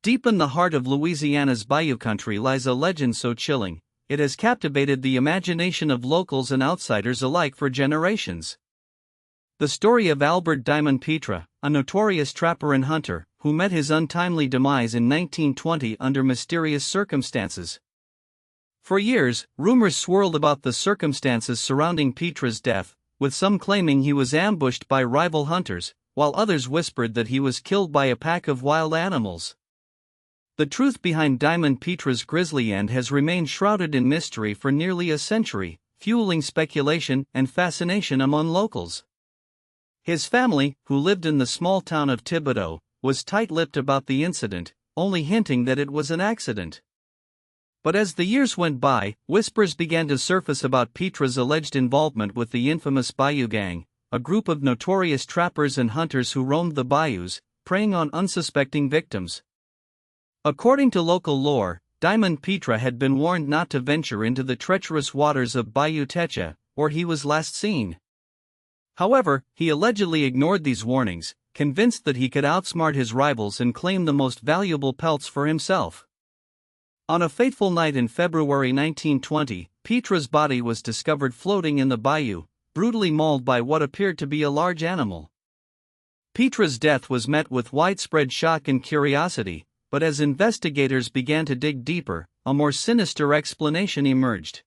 Deep in the heart of Louisiana's bayou country lies a legend so chilling, it has captivated the imagination of locals and outsiders alike for generations. The story of Albert Diamond Pitre, a notorious trapper and hunter, who met his untimely demise in 1920 under mysterious circumstances. For years, rumors swirled about the circumstances surrounding Pitre's death, with some claiming he was ambushed by rival hunters, while others whispered that he was killed by a pack of wild animals. The truth behind Diamond Pitre's grisly end has remained shrouded in mystery for nearly a century, fueling speculation and fascination among locals. His family, who lived in the small town of Thibodeau, was tight-lipped about the incident, only hinting that it was an accident. But as the years went by, whispers began to surface about Pitre's alleged involvement with the infamous Bayou Gang, a group of notorious trappers and hunters who roamed the bayous, preying on unsuspecting victims. According to local lore, Diamond Pitre had been warned not to venture into the treacherous waters of Bayou Teche, where he was last seen. However, he allegedly ignored these warnings, convinced that he could outsmart his rivals and claim the most valuable pelts for himself. On a fateful night in February 1920, Pitre's body was discovered floating in the bayou, brutally mauled by what appeared to be a large animal. Pitre's death was met with widespread shock and curiosity, but as investigators began to dig deeper, a more sinister explanation emerged.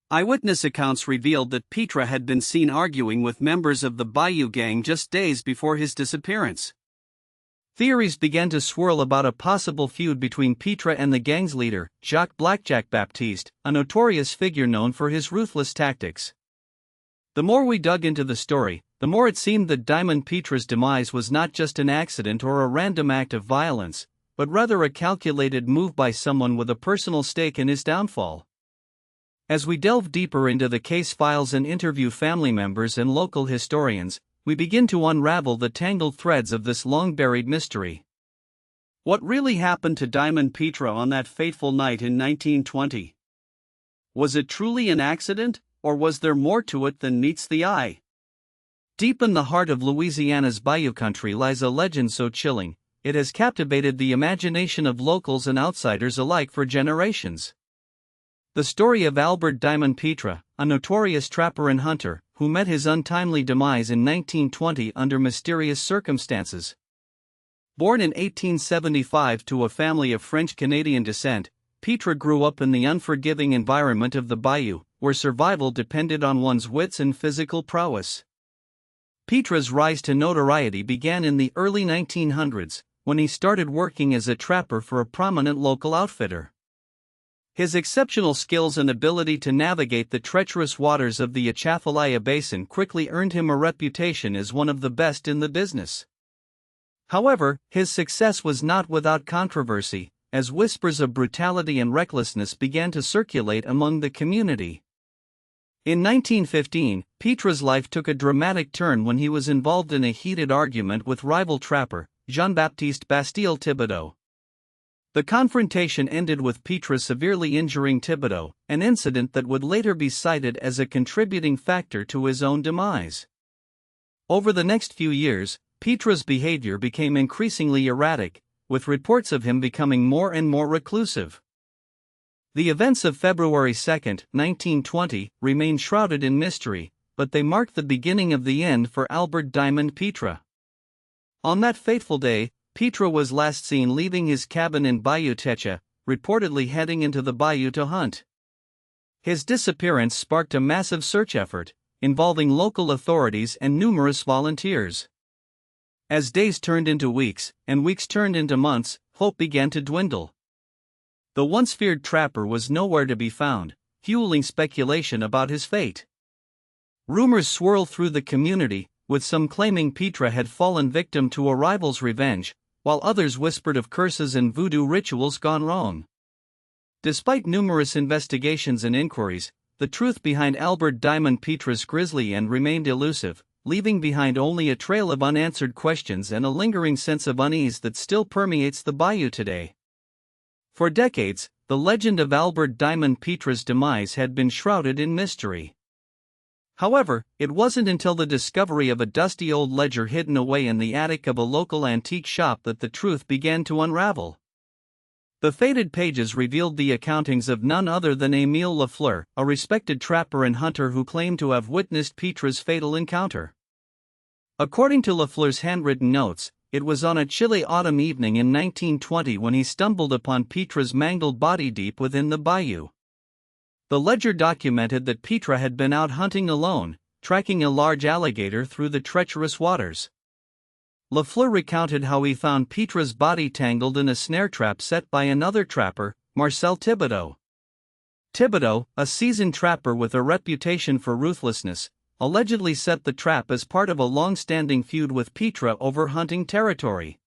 Eyewitness accounts revealed that Pitre had been seen arguing with members of the Bayou Gang just days before his disappearance. Theories began to swirl about a possible feud between Pitre and the gang's leader, Jacques "Blackjack" Baptiste, a notorious figure known for his ruthless tactics. The more we dug into the story, the more it seemed that Diamond Pitre's demise was not just an accident or a random act of violence, but rather a calculated move by someone with a personal stake in his downfall. As we delve deeper into the case files and interview family members and local historians, we begin to unravel the tangled threads of this long-buried mystery. What really happened to Diamond Pitre on that fateful night in 1920? Was it truly an accident, or was there more to it than meets the eye? Deep in the heart of Louisiana's bayou country lies a legend so chilling, it has captivated the imagination of locals and outsiders alike for generations. The story of Albert Diamond Pitre, a notorious trapper and hunter, who met his untimely demise in 1920 under mysterious circumstances. Born in 1875 to a family of French-Canadian descent, Pitre grew up in the unforgiving environment of the bayou, where survival depended on one's wits and physical prowess. Pitre's rise to notoriety began in the early 1900s, when he started working as a trapper for a prominent local outfitter. His exceptional skills and ability to navigate the treacherous waters of the Atchafalaya Basin quickly earned him a reputation as one of the best in the business. However, his success was not without controversy, as whispers of brutality and recklessness began to circulate among the community. In 1915, Pitre's life took a dramatic turn when he was involved in a heated argument with rival trapper, Jean-Baptiste Bastille Thibodeau. The confrontation ended with Pitre severely injuring Thibodeau, an incident that would later be cited as a contributing factor to his own demise. Over the next few years, Pitre's behavior became increasingly erratic, with reports of him becoming more and more reclusive. The events of February 2, 1920, remain shrouded in mystery, but they marked the beginning of the end for Albert Diamond Pitre. On that fateful day, Pitre was last seen leaving his cabin in Bayou Teche, reportedly heading into the bayou to hunt. His disappearance sparked a massive search effort, involving local authorities and numerous volunteers. As days turned into weeks, and weeks turned into months, hope began to dwindle. The once feared trapper was nowhere to be found, fueling speculation about his fate. Rumors swirled through the community, with some claiming Pitre had fallen victim to a rival's revenge, while others whispered of curses and voodoo rituals gone wrong. Despite numerous investigations and inquiries, the truth behind Albert Diamond Pitre's grisly end remained elusive, leaving behind only a trail of unanswered questions and a lingering sense of unease that still permeates the bayou today. For decades, the legend of Albert Diamond Pitre's demise had been shrouded in mystery. However, it wasn't until the discovery of a dusty old ledger hidden away in the attic of a local antique shop that the truth began to unravel. The faded pages revealed the accountings of none other than Émile Lafleur, a respected trapper and hunter who claimed to have witnessed Pitre's fatal encounter. According to Lafleur's handwritten notes, it was on a chilly autumn evening in 1920 when he stumbled upon Pitre's mangled body deep within the bayou. The ledger documented that Pitre had been out hunting alone, tracking a large alligator through the treacherous waters. Lafleur recounted how he found Pitre's body tangled in a snare trap set by another trapper, Marcel Thibodeau. Thibodeau, a seasoned trapper with a reputation for ruthlessness, allegedly set the trap as part of a long-standing feud with Pitre over hunting territory.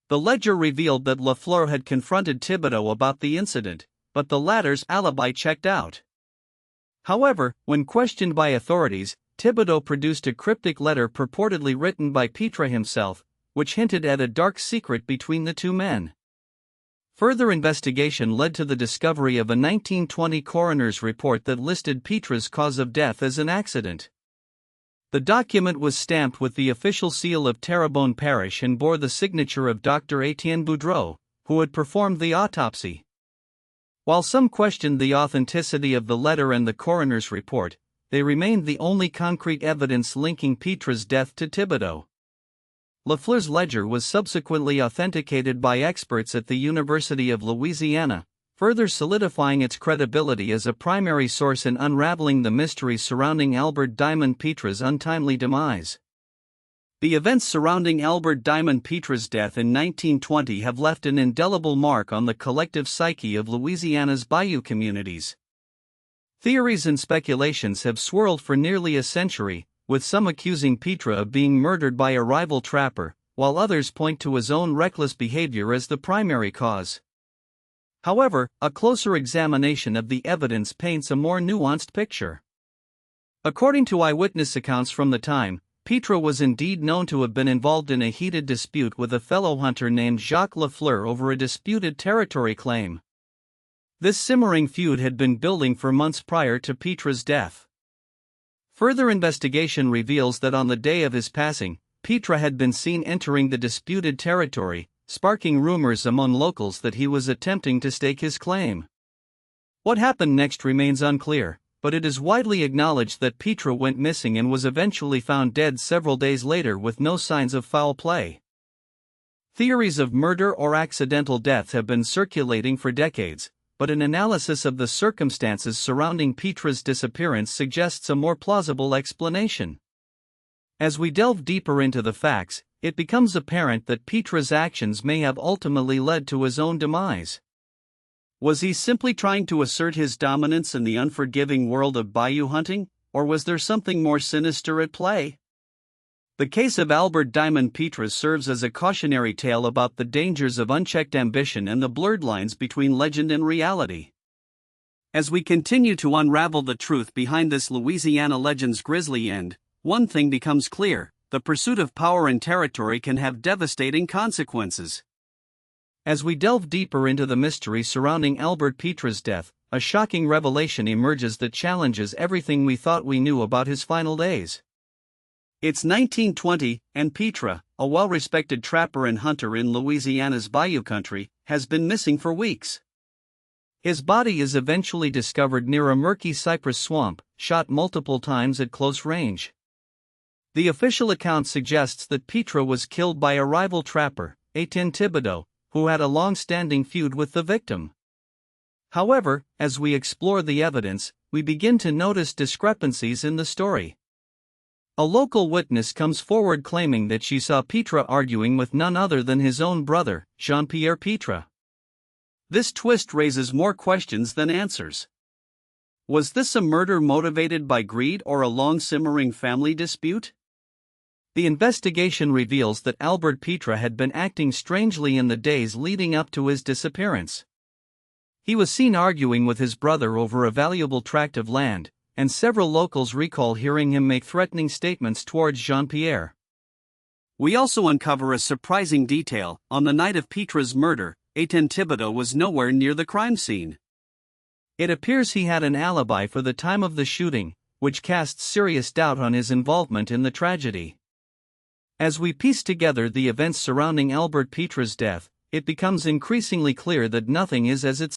The ledger revealed that Lafleur had confronted Thibodeau about the incident, but the latter's alibi checked out. However, when questioned by authorities, Thibodeau produced a cryptic letter purportedly written by Pitre himself, which hinted at a dark secret between the two men. Further investigation led to the discovery of a 1920 coroner's report that listed Pitre's cause of death as an accident. The document was stamped with the official seal of Terrebonne Parish and bore the signature of Dr. Etienne Boudreau, who had performed the autopsy. While some questioned the authenticity of the letter and the coroner's report, they remained the only concrete evidence linking Pitre's death to Thibodeau. Lafleur's ledger was subsequently authenticated by experts at the University of Louisiana, further solidifying its credibility as a primary source in unraveling the mysteries surrounding Albert Diamond Pitre's untimely demise. The events surrounding Albert Diamond Pitre's death in 1920 have left an indelible mark on the collective psyche of Louisiana's bayou communities. Theories and speculations have swirled for nearly a century, with some accusing Pitre of being murdered by a rival trapper, while others point to his own reckless behavior as the primary cause. However, a closer examination of the evidence paints a more nuanced picture. According to eyewitness accounts from the time, Pitre was indeed known to have been involved in a heated dispute with a fellow hunter named Jacques Lafleur over a disputed territory claim. This simmering feud had been building for months prior to Pitre's death. Further investigation reveals that on the day of his passing, Pitre had been seen entering the disputed territory, sparking rumors among locals that he was attempting to stake his claim. What happened next remains unclear, but it is widely acknowledged that Pitre went missing and was eventually found dead several days later with no signs of foul play. Theories of murder or accidental death have been circulating for decades, but an analysis of the circumstances surrounding Pitre's disappearance suggests a more plausible explanation. As we delve deeper into the facts, it becomes apparent that Pitre's actions may have ultimately led to his own demise. Was he simply trying to assert his dominance in the unforgiving world of bayou hunting, or was there something more sinister at play? The case of Albert Diamond Pitre serves as a cautionary tale about the dangers of unchecked ambition and the blurred lines between legend and reality. As we continue to unravel the truth behind this Louisiana legend's grisly end, one thing becomes clear: the pursuit of power and territory can have devastating consequences. As we delve deeper into the mystery surrounding Albert Pitre's death, a shocking revelation emerges that challenges everything we thought we knew about his final days. It's 1920, and Pitre, a well-respected trapper and hunter in Louisiana's bayou country, has been missing for weeks. His body is eventually discovered near a murky cypress swamp, shot multiple times at close range. The official account suggests that Pitre was killed by a rival trapper, Etienne Thibodeau, who had a long-standing feud with the victim. However, as we explore the evidence, we begin to notice discrepancies in the story. A local witness comes forward claiming that she saw Pitre arguing with none other than his own brother, Jean-Pierre Pitre. This twist raises more questions than answers. Was this a murder motivated by greed or a long-simmering family dispute? The investigation reveals that Albert Pitre had been acting strangely in the days leading up to his disappearance. He was seen arguing with his brother over a valuable tract of land, and several locals recall hearing him make threatening statements towards Jean-Pierre. We also uncover a surprising detail: on the night of Pitre's murder, Etienne Thibodeau was nowhere near the crime scene. It appears he had an alibi for the time of the shooting, which casts serious doubt on his involvement in the tragedy. As we piece together the events surrounding Albert Pitre's death, it becomes increasingly clear that nothing is as it